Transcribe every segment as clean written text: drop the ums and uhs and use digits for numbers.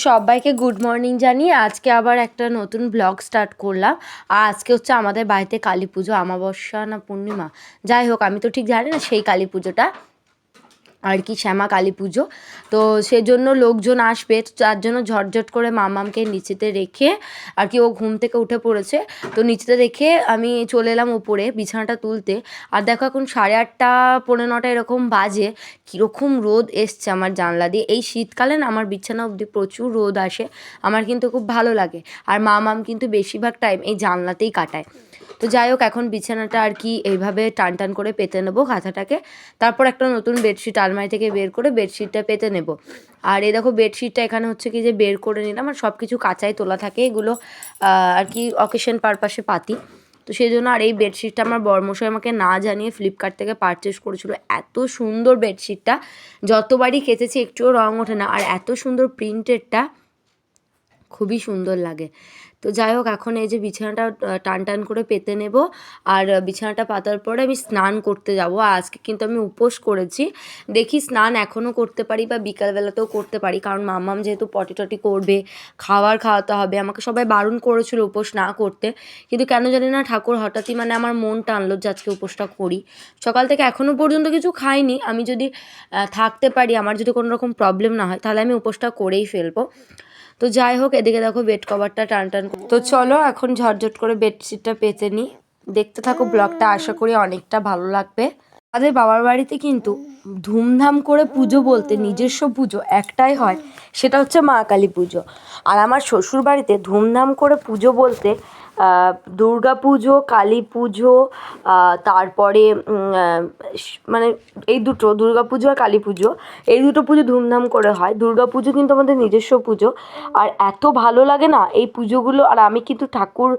সবাইকে good morning জানিয়ে আজকে আবার একটা নতুন ব্লগ স্টার্ট করলাম। আর আজকে হচ্ছে আমাদের বাড়িতে কালী পুজো, অমাবস্যা না পূর্ণিমা, যাই হোক আমি তো ঠিক জানি না, সেই কালী পুজোটা আর কি, শ্যামা কালী পুজো। তো সেজন্য লোকজন আসবে, তার জন্য ঝটঝট করে মামামকে নিচেতে রেখে আর কি, ও ঘুম থেকে উঠে পড়েছে, তো নিচেতে রেখে আমি চলে এলাম ওপরে বিছানাটা তুলতে। আর দেখো এখন 8:30 পৌনে 9 এরকম বাজে, কীরকম রোদ এসছে আমার জানলা দিয়ে। এই শীতকালে না আমার বিছানা অবধি প্রচুর রোদ আসে, আমার কিন্তু খুব ভালো লাগে। আর মামাম কিন্তু বেশিরভাগ টাইম এই জানলাতেই কাটায়। তো যাই হোক, এখন বিছানাটা আর কি এইভাবে টান টান করে পেতে নেবো কাঁথাটাকে, তারপর একটা নতুন বেডশিট আলমারি থেকে বের করে বেডশিটটা পেতে নেব। আর এই দেখো বেডশিটটা এখানে হচ্ছে কি যে বের করে নিলাম, আর সব কিছু কাঁচাই তোলা থাকে, এগুলো আর কি অকেশন পারপাসে পাতি। তো সেই জন্য, আর এই বেডশিটটা আমার বরমশাই আমাকে না জানিয়ে ফ্লিপকার্ট থেকে পারচেস করেছিল। এত সুন্দর বেডশিটটা, যতবারই কেচেছি একটুও রং ওঠে না, আর এত সুন্দর প্রিন্টেডটা, খুবই সুন্দর লাগে। তো যাই হোক, এখন এই যে বিছানাটা টান টান করে পেতে নেব। আর বিছানাটা পাতার পরে আমি স্নান করতে যাব। আজকে কিন্তু আমি উপোস করেছি, দেখি স্নান এখনও করতে পারি বা বিকালবেলাতেও করতে পারি, কারণ মাম্মাম যেহেতু পটি টটি করবে, খাওয়াতে হবে। আমাকে সবাই বারণ করেছিল উপোস না করতে, কিন্তু কেন জানি না ঠাকুর হঠাৎই মানে আমার মন টানলো যে আজকে উপোসটা করি। সকাল থেকে এখনও পর্যন্ত কিছু খাইনি। আমি যদি থাকতে পারি, আমার যদি কোনো রকম প্রবলেম না হয়, তাহলে আমি উপোসটা করেই ফেলবো। তো যাই হোক, এদিকে দেখো বেড কভারটা টান টান। তো চলো এখন ঝটঝট করে বেডশিটটা পেতে নিই। দেখতে থাকো ব্লগটা, আশা করি অনেকটা ভালো লাগবে। আমাদের বাবার বাড়িতে কিন্তু ধুমধাম করে পুজো বলতে নিজস্ব পুজো একটাই হয়, সেটা হচ্ছে মা কালী পুজো। আর আমার শ্বশুর বাড়িতে ধুমধাম করে পুজো বলতে দুর্গা পুজো, কালী পুজো, তারপরে মানে এই দুটো, দুর্গা পুজো আর কালী পুজো, এই দুটো পুজো ধুমধাম করে হয়। দুর্গা পুজো কিন্তু আমাদের নিজস্ব পুজো, আর এত ভালো লাগে না এই পুজোগুলো। আর আমি কিন্তু ঠাকুর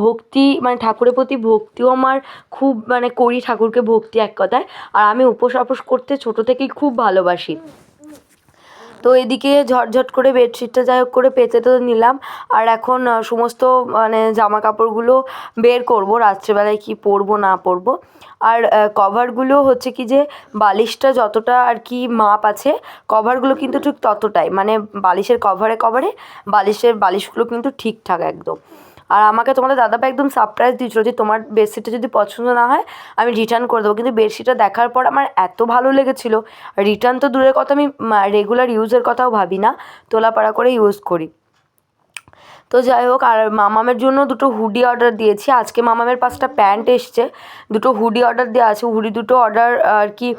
ভক্তি, মানে ঠাকুরের প্রতি ভক্তিও আমার খুব, মানে করি ঠাকুরকে ভক্তি এক কথায়। আর আমি উপোস করতে ছোটো থেকেই খুব ভালোবাসি। তো এদিকে ঝটঝট করে বেডশিটটা যাই হোক করে পেতে তো নিলাম। আর এখন সমস্ত মানে জামা কাপড়গুলো বের করব, রাত্রেবেলায় কি পরবো না পরবো। আর কভারগুলো হচ্ছে কি যে, বালিশটা যতটা আর কি মাপ আছে, কভারগুলো কিন্তু ঠিক ততটাই, মানে বালিশের কভারে বালিশগুলো কিন্তু ঠিকঠাক একদম। আর আমাকে তোমাদের দাদাভাই একদম সারপ্রাইজ দিয়েছিলো যে তোমার বেডশিটটা যদি পছন্দ না হয় আমি রিটার্ন করে দেবো। কিন্তু বেডশিটটা দেখার পর আমার এত ভালো লেগেছিলো, রিটার্ন তো দূরের কথা, আমি রেগুলার ইউজের কথাও ভাবি না, তোলাপাড়া করে ইউজ করি। তো যাই হোক, আর মামামের জন্য দুটো হুডি অর্ডার দিয়েছি। আজকে মামামের 5টা প্যান্ট এসছে, দুটো হুডি অর্ডার দেওয়া আছে। হুডি দুটো অর্ডার আর কি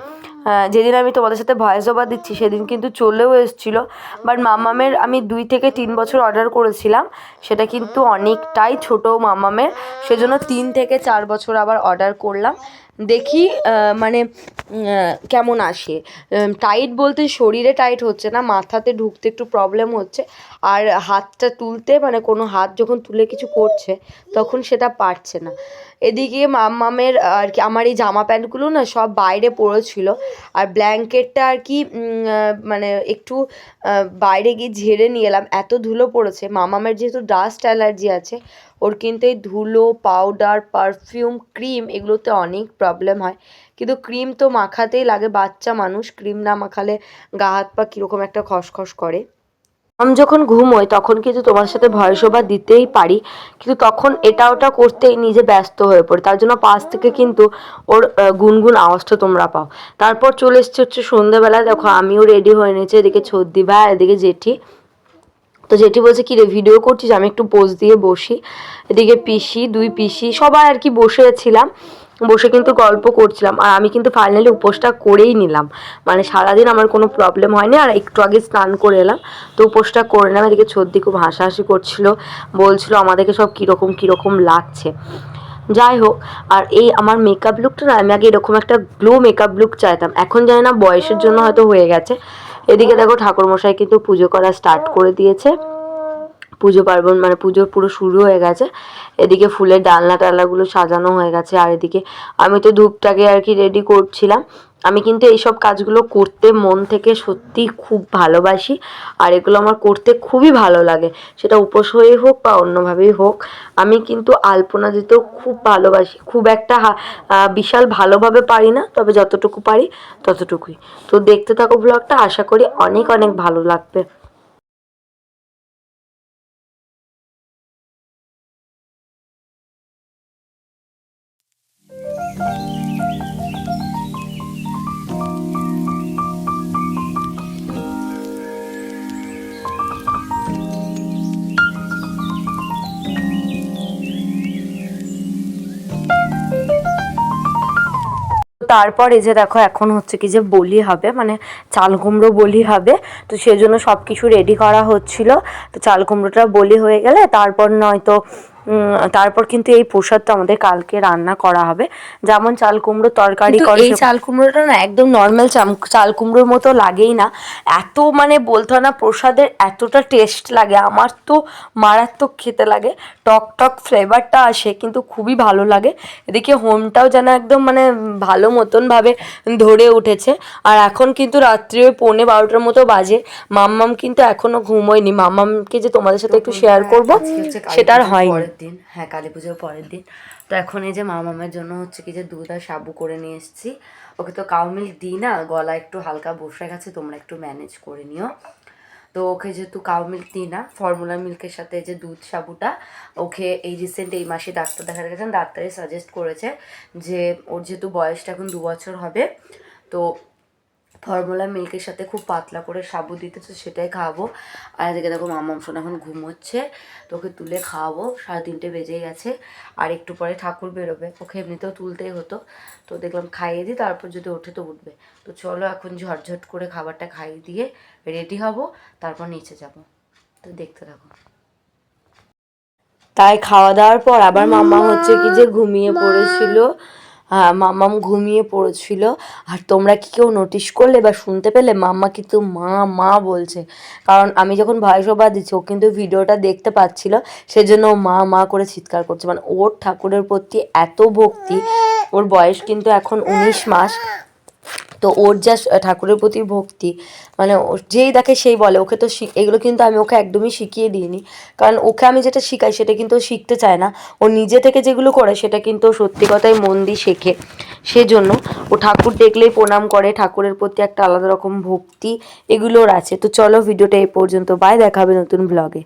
যেদিন আমি তোমাদের সাথে ভয়েস ওভার দিচ্ছি সেদিন কিন্তু চলেও এসেছিলো। বাট মামামের আমি 2 থেকে 3 বছর অর্ডার করেছিলাম, সেটা কিন্তু অনেকটাই ছোটো মামামের, সেজন্য 3 থেকে 4 বছর আবার অর্ডার করলাম। দেখি মানে কেমন আসে। টাইট বলতে শরীরে টাইট হচ্ছে না, মাথাতে ঢুকতে একটু প্রবলেম হচ্ছে। আর হাতটা তুলতে, মানে কোনো হাত যখন তুলে কিছু করছে তখন সেটা পারছে না। এদিকে মাম্মামের আর কি আমার এই জামা প্যান্টগুলো না সব বাইরে পড়েছিল, আর ব্ল্যাঙ্কেটটা আর কি মানে একটু বাইরে গিয়ে ঝেড়ে নিয়ে এলাম, এত ধুলো পড়েছে। মামামের যেহেতু ডাস্ট অ্যালার্জি আছে, ওর কিন্তু এই ধুলো, পাউডার, পারফিউম, ক্রিম এগুলোতে অনেক প্রবলেম হয়। কিন্তু ক্রিম তো মাখাতেই লাগে, বাচ্চা মানুষ, ক্রিম না মাখালে গা হাত পা কীরকম একটা খসখস করে। আমি যখন ঘুমোই তখন কিন্তু তোমার সাথে ভয়েস ওভার দিতেই পারি, কিন্তু তখন এটা ওটা করতেই নিজে ব্যস্ত হয়ে পড়ি, তার জন্য পাশ থেকে কিন্তু ওর গুনগুন আওয়াজটা তোমরা পাও। তারপর চলে এসছে হচ্ছে সন্ধ্যেবেলা, দেখো আমিও রেডি হয়ে নিয়েছি, এদিকে ছদ্দি ভাই, এদিকে জেঠি। তো জেঠি বলছে কি রে ভিডিও করছিস, আমি একটু পোজ দিয়ে বসি। এদিকে পিসি, 2 পিসি সবাই আর কি বসেছিলাম, বসে কিন্তু গল্প করছিলাম। আর আমি কিন্তু ফাইনালি উপোসটা করেই নিলাম, মানে সারাদিন আমার কোনো প্রবলেম হয়নি। আর একটু আগে স্নান করে এলাম, তো উপোসটা করে নিলাম। এদিকে ছদ্দি খুব হাসাহাসি করছিল, বলছিল আমাদেরকে সব কীরকম লাগছে। যাই হোক, আর এই আমার মেকআপ লুকটা না, আমি আগে এরকম একটা গ্লো মেকআপ লুক চাইতাম, এখন জানি না বয়সের জন্য হয়তো হয়ে গেছে। এদিকে দেখো ঠাকুরমশাই কিন্তু পুজো করা স্টার্ট করে দিয়েছে, পুজো পার্বণ মানে পুজো পুরো শুরু হয়ে গেছে। এদিকে ফুলের ডালনা টালনাগুলো সাজানো হয়ে গেছে, আর এদিকে আমি তো ধূপটাকে আর কি রেডি করছিলাম। আমি কিন্তু এইসব কাজগুলো করতে মন থেকে সত্যি খুব ভালোবাসি, আর এগুলো আমার করতে খুবই ভালো লাগে, সেটা উপোস হয়েই হোক বা অন্যভাবেই হোক। আমি কিন্তু আলপনা দিতেও খুব ভালোবাসি, খুব একটা বিশাল ভালোভাবে পারি না, তবে যতটুকু পারি ততটুকুই। তো দেখতে থাকো ব্লগটা, আশা করি অনেক অনেক ভালো লাগবে। তারপর এই যে দেখো এখন হচ্ছে কি যে বলি হবে, মানে চাল কুমড়ো বলি হবে, তো সেজন্য সব কিছু রেডি করা হচ্ছিল। তো চাল কুমড়োটা বলি হয়ে গেলে তারপর নয়তো তারপর কিন্তু এই প্রসাদটা আমাদের কালকে রান্না করা হবে। যেমন চাল কুমড়ো তরকারি করে, এই চাল কুমড়োটা না একদম নর্মাল চাল কুমড়োর মতো লাগেই না, এত মানে বলতে হয় না প্রসাদের এতটা টেস্ট লাগে, আমার তো মারাত্মক খেতে লাগে, টক টক ফ্লেভারটা আসে কিন্তু খুবই ভালো লাগে। এদিকে হোমটাও যেন একদম মানে ভালো মতনভাবে ধরে উঠেছে। আর এখন কিন্তু রাত্রি ওই 11:15 মতো বাজে, মাম্মাম কিন্তু এখনও ঘুমোয়নি। মাম্মামকে যে তোমাদের সাথে একটু শেয়ার করবো সেটা আর হয়নি। পরের দিন, হ্যাঁ কালী পুজোর পরের দিন। তো এখন এই যে মামামের জন্য হচ্ছে কি যে দুধ আর সাবু করে নিয়ে এসেছি। ওকে তো কাউ মিল্ক দিই না, গলা একটু হালকা বসে গেছে, তোমরা একটু ম্যানেজ করে নিও। তো ওকে যেহেতু কাউ মিল্ক দিই না, ফর্মুলা মিল্কের সাথে যে দুধ সাবুটা, ওকে এই রিসেন্ট এই মাসে ডাক্তার দেখাতে গেছেন, ডাক্তারই সাজেস্ট করেছে যে ওর যেহেতু বয়সটা এখন 2 বছর হবে, তো ফর্মুলা মিল্কের সাথে খুব পাতলা করে সাবু দিতে, তো সেটাই খাওয়াবো। আর এদিকে দেখো মামাম শোনা এখন ঘুমোচ্ছে, তো ওকে তুলে খাওয়াবো, 3:30 বেজে গেছে। আর একটু পরে ঠাকুর বেরোবে, ওকে এমনিতেও তুলতেই হতো, তো দেখলাম খাইয়ে দিই, তারপর যদি ওঠে তো উঠবে। তো চলো এখন ঝটঝট করে খাবারটা খাইয়ে দিয়ে রেডি হব, তারপর নিচে যাব। তো দেখতে থাকো। তাই খাওয়া দাওয়ার পর আবার মাম্মা হচ্ছে কি যে ঘুমিয়ে পড়েছিল। হ্যাঁ মাম্মাম ঘুমিয়ে পড়েছিল। আর তোমরা কি কেউ নোটিশ করলে বা শুনতে পেলে মাম্মা কিন্তু মা মা বলছে, কারণ আমি যখন ভয়েস ওভার দিচ্ছি ও কিন্তু ভিডিওটা দেখতে পাচ্ছিল, সেজন্য ও মা মা করে চিৎকার করছে। মানে ওর ঠাকুরের প্রতি এত ভক্তি, ওর বয়স কিন্তু এখন 19 মাস, তো ওর যা ঠাকুরের প্রতি ভক্তি, মানে যেই দেখে সেই বলে। ওকে তো এগুলো কিন্তু আমি ওকে একদমই শিখিয়ে দিইনি, কারণ ওকে আমি যেটা শিখাই সেটা কিন্তু ও শিখতে চায় না, ও নিজে থেকে যেগুলো করে সেটা কিন্তু সত্যি কথাই মন দিয়ে শেখে। সেজন্য ও ঠাকুর দেখলেই প্রণাম করে, ঠাকুরের প্রতি একটা আলাদা রকম ভক্তি এগুলোর আছে। তো চলো ভিডিওটা এই পর্যন্ত, বাই, দেখা হবে নতুন ব্লগে।